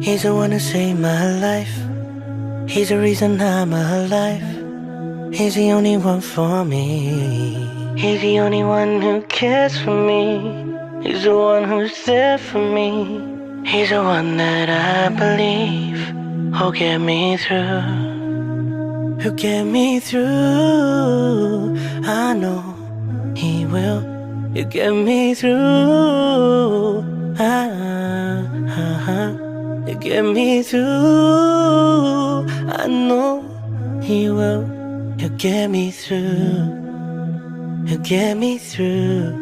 He's the one who saved my life. He's the reason I'm alive. He's the only one for me. He's the only one who cares for me. He's the one who's there for me. He's the one that I believe who'll get me through. Who'll get me through. I know he will. He'll get me through. He'll get me through. I know he will. He'll get me through. He'll get me through.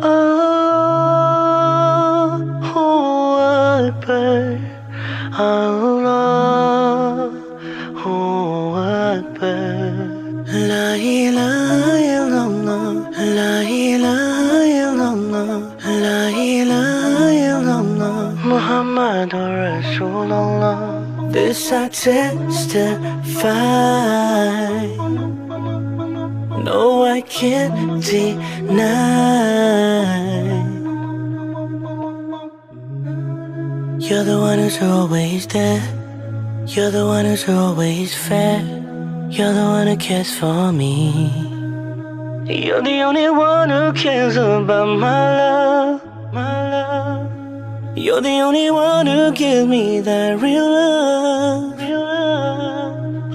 Oh, Akbar, Allah, oh, Akbar. La ilaha illallah, la ilaha illallah, la ilaha illallah, Muhammadur Rasulullah. This I testify. No, I can't deny. You're the one who's always there. You're the one who's always fair. You're the one who cares for me. You're the only one who cares about my love, my love. You're the only one who gives me that real love, real love.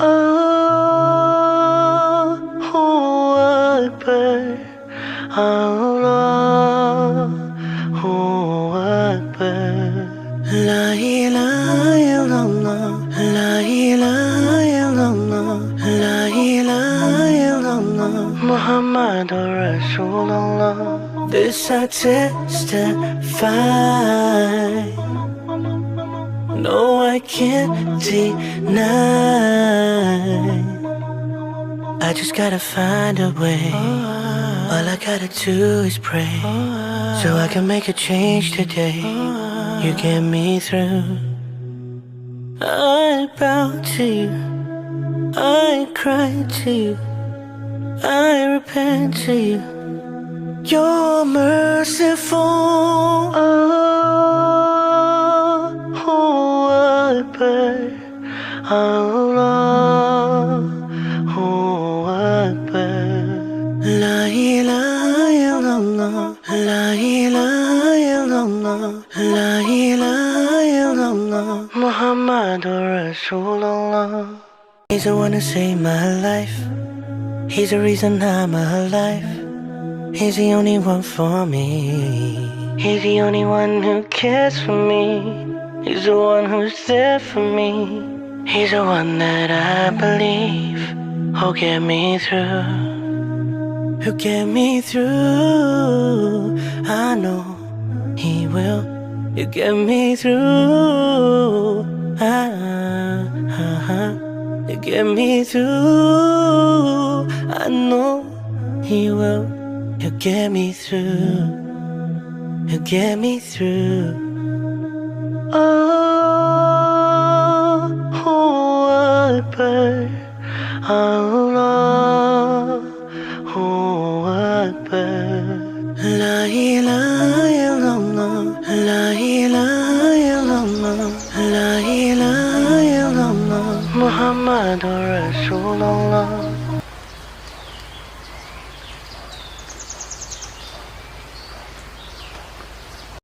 Oh, Akbar, Allah, oh, Akbar. La ilaha illallah, la ilaha illallah, la ilaha illallah, Muhammadur Rasulullah. This I testify. No, I can't deny. I just gotta find a way. All I gotta do is pray, so I can make a change today. You get me through. I bow to you, I cry to you, I repent to you. You're merciful. Oh, Akbar, Allah, oh, Akbar. La ilaha illallah, la ilaha illallah, la ilaha illallah, Muhammadur Rasulullah. He's the one who saved my life. He's the reason I'm alive. He's the only one for me. He's the only one who cares for me. He's the one who's there for me. He's the one that I believe who'll get me through. Who'll get me through. I know he will. He'll get me through. He'll get me through. I know he will. He'll get me through. He'll get me through. Oh, Akbar, Allah, oh, Akbar. La ilaha illallah, la ilaha illallah, la ilaha illallah, Muhammadur Rasulullah.